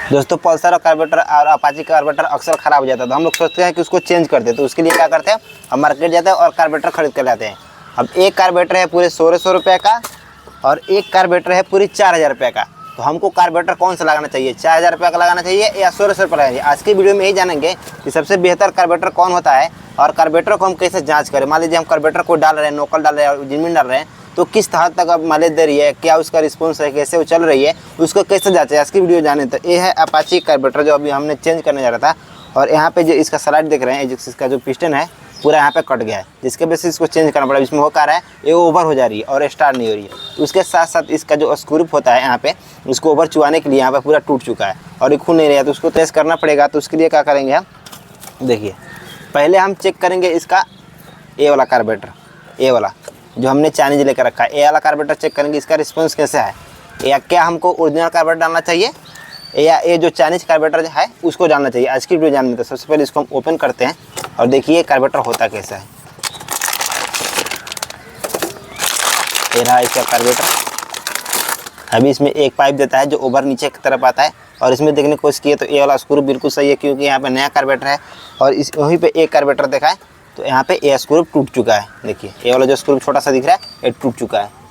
दोस्तों पल्सर और कार्बोरेटर और अपाची कार्बोरेटर अक्सर ख़राब हो जाता है, तो हम लोग सोचते हैं कि उसको चेंज कर दे। तो उसके लिए क्या करते हैं, हम मार्केट जाते हैं और कार्बोरेटर खरीद कर लाते हैं। अब एक कार्बोरेटर है पूरे 1600 रुपये का और एक कार्बोरेटर है पूरी 4000 रुपये का। तो हमको कार्बोरेटर कौन सा लगाना चाहिए, 4000 रुपये का लगाना चाहिए या 1600 रुपये लगाना चाहिए? आज की वीडियो में यही जानेंगे कि सबसे बेहतर कार्बोरेटर कौन होता है और कार्बोरेटर को हम कैसे जांच करें। मान लीजिए हम कार्बोरेटर को डाल रहे हैं, नोकल डाल रहे हैं, जिनमिन डाल रहे हैं, तो किस हद तक अब माइलेज दे रही है, क्या उसका रिस्पॉन्स है, कैसे वो चल रही है, उसको कैसे जांचें। आज की वीडियो जाने तो ये है अपाची कार्बोरेटर जो अभी हमने चेंज करने जा रहा था। और यहाँ पे जो इसका स्लाइड देख रहे हैं, इसका जो पिस्टन है पूरा यहाँ पे कट गया है, जिसके वजह से इसको चेंज करना पड़ा। इसमें हो क्या रहा है, ये ओवर हो जा रही है और स्टार्ट नहीं हो रही है। उसके साथ साथ इसका जो स्क्रू होता है यहाँ पे, उसको ओवर चुआने के लिए यहाँ पे पूरा टूट चुका है और ये खुल नहीं रहा है, तो उसको टेस्ट करना पड़ेगा। तो उसके लिए क्या करेंगे हम, देखिए पहले हम चेक करेंगे इसका ए वाला कार्बोरेटर, ए वाला जो हमने चाइनीज लेकर रखा है, ए वाला कार्बोरेटर चेक करेंगे इसका रिस्पॉन्स कैसा है, या क्या हमको ओरिजिनल कार्बोरेटर डालना चाहिए या ये जो चाइनीज कार्बोरेटर है उसको डालना चाहिए। आज की वीडियो जानने तो सबसे पहले इसको हम ओपन करते हैं और देखिए कार्बोरेटर होता कैसा है। ये रहा इसका कार्बोरेटर। अभी इसमें एक पाइप देता है जो ओवर नीचे की तरफ आता है और इसमें देखने की कोशिश की तो ये वाला स्क्रू बिल्कुल सही है, क्योंकि यहाँ पे नया कार्बोरेटर है और इस वहीं पे एक कार्बोरेटर देखा है तो यहाँ पे ये स्क्रू टूट चुका है। देखिए ये वाला जो स्क्रू छोटा सा दिख रहा है ये टूट चुका है।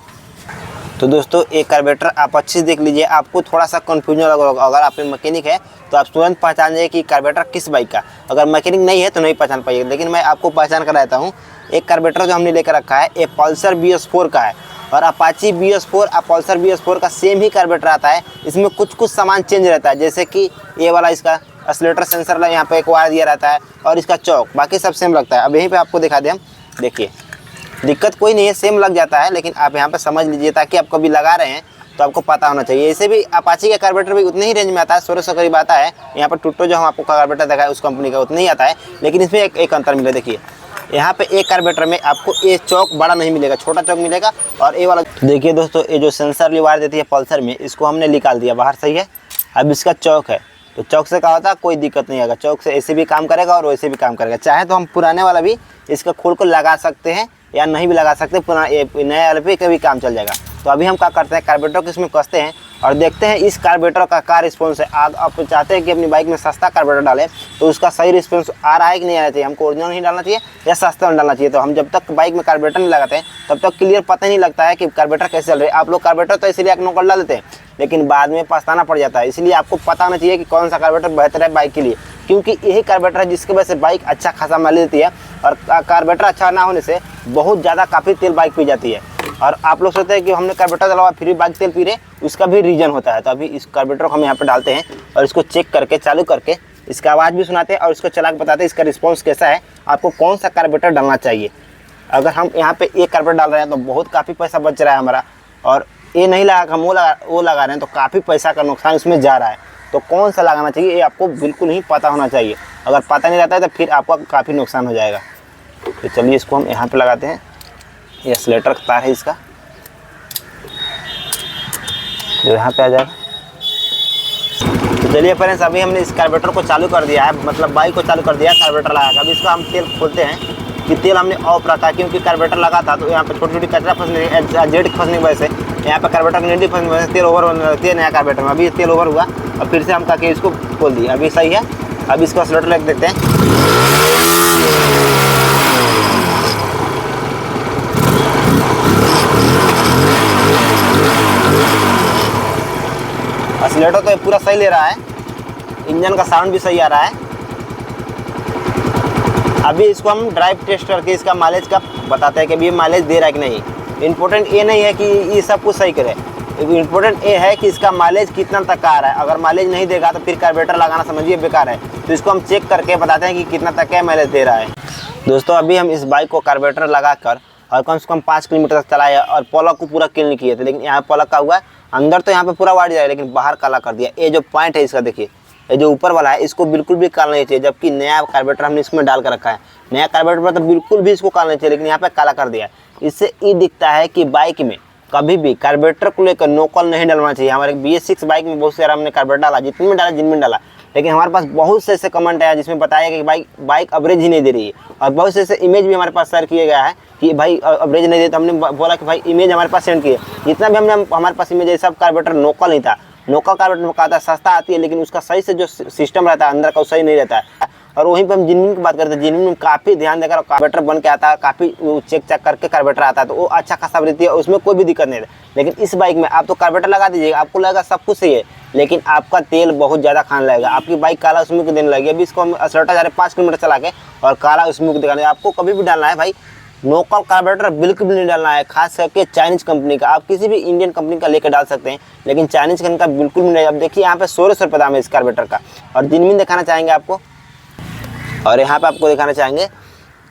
तो दोस्तों एक कार्बोरेटर आप अच्छे से देख लीजिए, आपको थोड़ा सा कन्फ्यूजन लगा। अगर आप मैकेनिक है तो आप तुरंत पहचान जाइए कि कार्बोरेटर किस बाइक का। अगर मैकेनिक नहीं है तो नहीं पहचान पाइएगा, लेकिन मैं आपको पहचान कराता हूँ। एक कार्बोरेटर जो हमने लेकर रखा है ये पल्सर BS4 का है और अपाची BS4 और पल्सर BS4 का सेम ही कार्बोरेटर आता है। इसमें कुछ सामान चेंज रहता है, जैसे कि ये वाला इसका एक्सीलरेटर सेंसर यहाँ पे एक वायर दिया रहता है और इसका चौक, बाकी सब सेम लगता है। अब यहीं पे आपको दिखा दें हम, देखिए दिक्कत कोई नहीं है, सेम लग जाता है, लेकिन आप यहाँ पे समझ लीजिए ताकि आप कभी लगा रहे हैं तो आपको पता होना चाहिए। ऐसे भी अपाची का कार्बोरेटर भी उतने ही रेंज में आता है, 1600 करीब आता है। यहाँ पर टूटो जो हम आपको कार्बोरेटर दिखाया उस कंपनी का उतना ही आता है, लेकिन इसमें एक अंतर मिला। देखिए यहाँ पे एक कार्बोरेटर में आपको ये चौक बड़ा नहीं मिलेगा, छोटा चौक मिलेगा। और ये वाला देखिए दोस्तों, ये जो सेंसर वायर देती है पल्सर में, इसको हमने निकाल दिया बाहर, सही है। अब इसका चौक है, तो चौक से क्या होता है, कोई दिक्कत नहीं आएगा। चौक से ऐसे भी काम करेगा और वैसे भी काम करेगा। चाहे तो हम पुराने वाला भी इसका खोल कर लगा सकते हैं या नहीं भी लगा सकते, नए वाले पे कभी काम चल जाएगा। तो अभी हम क्या करते हैं, कार्बोरेटर को इसमें कसते हैं और देखते हैं इस कार्बोरेटर का क्या रिस्पॉन्स है। आप चाहते हैं कि अपनी बाइक में सस्ता कार्बोरेटर डालें तो उसका सही रिस्पॉन्स आ रहा है कि नहीं आ रहा चाहिए, हमको ओरिजिनल ही डालना चाहिए या सस्ता में डालना चाहिए। तो हम जब तक बाइक में कार्बोरेटर नहीं लगाते हैं तब तक क्लियर पता ही नहीं लगता है कि कार्बोरेटर कैसे चल रही है। आप लोग कार्बोरेटर तो इसलिए नोकल डाल देते हैं, लेकिन बाद में पछताना पड़ जाता है। इसलिए आपको पता होना चाहिए कि कौन सा कार्बोरेटर बेहतर है बाइक के लिए, क्योंकि यही कार्बोरेटर है जिसकी वजह से बाइक अच्छा खासा माइलेज देती है। और कार्बोरेटर अच्छा ना होने से बहुत ज़्यादा काफ़ी तेल बाइक पी जाती है। और आप लोग सोचते हैं कि हमने कार्बोरेटर डलवा फिर भी बाइक तेल पी रहे, उसका भी रीज़न होता है। तो अभी इस कार्बोरेटर को हम यहाँ पे डालते हैं और इसको चेक करके चालू करके इसका आवाज़ भी सुनाते हैं और इसको चला के बताते हैं इसका रिस्पॉन्स कैसा है, आपको कौन सा कार्बोरेटर डालना चाहिए। अगर हम यहाँ पे एक कार्बोरेटर डाल रहे हैं तो बहुत काफ़ी पैसा बच रहा है हमारा, और ये नहीं लगा हम वो लगा रहे हैं तो काफ़ी पैसा का नुकसान इसमें जा रहा है। तो कौन सा लगाना चाहिए ये आपको बिल्कुल ही पता होना चाहिए। अगर पता नहीं रहता है तो फिर आपका काफ़ी नुकसान हो जाएगा। तो चलिए इसको हम यहाँ पे लगाते हैं। ये एक्सीलरेटर का तार है इसका, जो यहाँ पे आ जाएगा। तो चलिए फ्रेंड्स, अभी हमने इस कार्बोरेटर को चालू कर दिया है, मतलब बाइक को चालू कर दिया है, कार्बोरेटर लगा। अभी इसका हम तेल खोलते हैं कि तेल हमने ऑफ रखा है, क्योंकि कार्बोरेटर लगा था तो यहाँ पे छोटी छोटी कचरा फंसने जेड फंसने की वजह से यहाँ पे कार्बोरेटर नीडी फंसने की वजह से तेल ओवर होने लगती है नया कार्बोरेटर में। अभी तेल ओवर हुआ और फिर से हम करके इसको खोल दिए, अभी सही है। अब इसको एक्सीलरेटर लेके देखते हैं। एक्सीलरेटर तो पूरा सही ले रहा है, इंजन का साउंड भी सही आ रहा है। अभी इसको हम ड्राइव टेस्ट करके इसका माइलेज का बताते हैं कि अभी ये माइलेज दे रहा है कि नहीं। इम्पोर्टेंट ये नहीं है कि ये सब कुछ सही करे, इम्पोर्टेंट ये है कि इसका माइलेज कितना तक का आ रहा है। अगर माइलेज नहीं देगा तो फिर कार्बोरेटर लगाना समझिए बेकार है। तो इसको हम चेक करके बताते हैं कि कितना तक का माइलेज दे रहा है। दोस्तों अभी हम इस बाइक को कार्बोरेटर लगा कर और कम से कम 5 किलोमीटर तक चलाए और पलक को पूरा क्लीन किए थे, लेकिन यहाँ पलक का हुआ है, अंदर तो यहाँ पे पूरा वाइट जाए लेकिन बाहर काला कर दिया। ये जो पॉइंट है इसका देखिए, ये जो ऊपर वाला है इसको बिल्कुल भी काला नहीं चाहिए, जबकि नया कार्बोरेटर हमने इसमें डाल कर रखा है। नया कार्बोरेटर पर तो बिल्कुल भी इसको काला नहीं चाहिए, लेकिन यहाँ पे काला कर दिया। इससे ये दिखता है कि बाइक में कभी भी कार्बोरेटर को लेकर नोकल नहीं डालना चाहिए। हमारे BS6 बाइक में बहुत सारा हमने कार्बोरेटर डाला, जितने में डाला जिनमें डाला, लेकिन हमारे पास बहुत से ऐसे कमेंट आया जिसमें बताया कि बाइक एवरेज ही नहीं दे रही है। और बहुत से ऐसे इमेज भी हमारे पास शेयर किया गया है कि भाई एवरेज नहीं दे, तो हमने बोला कि भाई इमेज हमारे पास सेंड किए, जितना भी हमने हमारे पास इमेज है सब कार्बोरेटर नोकल नहीं था। लोकल कार्बोरेटर में क्या आता है, सस्ता आती है लेकिन उसका सही से जो सिस्टम रहता है अंदर का वो सही नहीं रहता है। और वहीं पे हम जिनमिन की बात करते हैं, जिनमिन में काफ़ी ध्यान देकर कार्बोरेटर बन के आता है, काफ़ी चेक चेक करके कार्बोरेटर आता है, तो वो अच्छा खासा रहती है, उसमें कोई भी दिक्कत नहीं है। लेकिन इस बाइक में आप तो कार्बोरेटर लगा दीजिएगा, आपको लगेगा सब कुछ सही है, लेकिन आपका तेल बहुत ज़्यादा खाने लगेगा, आपकी बाइक काला स्मोक देने लगेगी। अभी इसको हम असरटा जा रहे 5 किलोमीटर चला के और काला स्मोक दिखाने। आपको कभी भी डालना है भाई लोकल कार्बोरेटर बिल्कुल भी नहीं डालना है, खास करके चाइनीज़ कंपनी का। आप किसी भी इंडियन कंपनी का लेकर डाल सकते हैं, लेकिन चाइनीज़ कंपनी का बिल्कुल भी नहीं। अब देखिए यहाँ पे 1600 रुपये दाम है इस कार्बोरेटर का। और जिनमिन दिखाना चाहेंगे आपको, और यहाँ पे आपको दिखाना चाहेंगे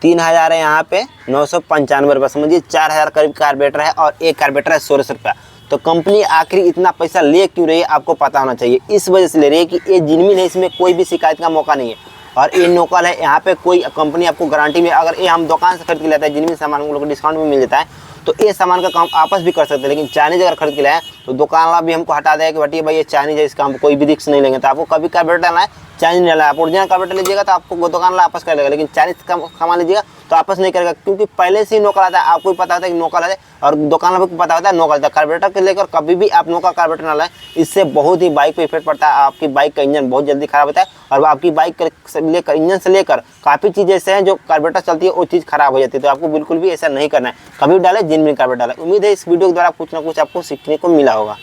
3000 है, यहाँ पे 995 रुपये, समझिए 4000 करीब कार्बोरेटर है और एक कार्बोरेटर है 1600 रुपया। तो कंपनी आखिर इतना पैसा ले क्यों रही है आपको पता होना चाहिए। इस वजह से ले रही है कि ये जिनमिन है, इसमें कोई भी शिकायत का मौका नहीं है और ये लोकल है। यहाँ पे कोई कंपनी आपको गारंटी में, अगर ये हम दुकान से खरीद के लेते हैं जिनमिन सामान हम लोग को डिस्काउंट भी मिल जाता है, तो ये सामान का काम आपस भी कर सकते हैं। लेकिन चाइनीज अगर खरीद के लाए तो दुकान वाला भी हमको हटा देगा कि भटिया भाई ये चाइनीज है, इसका हम कोई भी रिस्क नहीं लेंगे। तो आपको कभी कार्बोरेटर डालना है चाइनीज डालना है, आप ओरिजिनल कार्बोरेटर लीजिएगा तो आपको दुकान वाला आपस कर देगा, लेकिन चाइनीज का सामान लीजिएगा तो आपस नहीं करेगा, क्योंकि पहले से ही नोकल आता है, आपको भी पता होता है कि नोकल है और दुकान वाले को पता होता है नोकल आता है। कार्बोरेटर के लेकर कभी भी आप नोकल कार्बोरेटर ना लाएं, इससे बहुत ही बाइक पे इफेक्ट पड़ता है। आपकी बाइक का इंजन बहुत जल्दी खराब होता है और आपकी बाइक से लेकर इंजन से लेकर काफ़ी चीज़ें ऐसे हैं जो कार्बोरेटर चलती है वो चीज़ खराब हो जाती है। तो आपको बिल्कुल भी ऐसा नहीं करना है, कभी भी डालें जिनमिन कार्बोरेटर डालें। उम्मीद है इस वीडियो के द्वारा कुछ ना कुछ आपको सीखने को मिला होगा।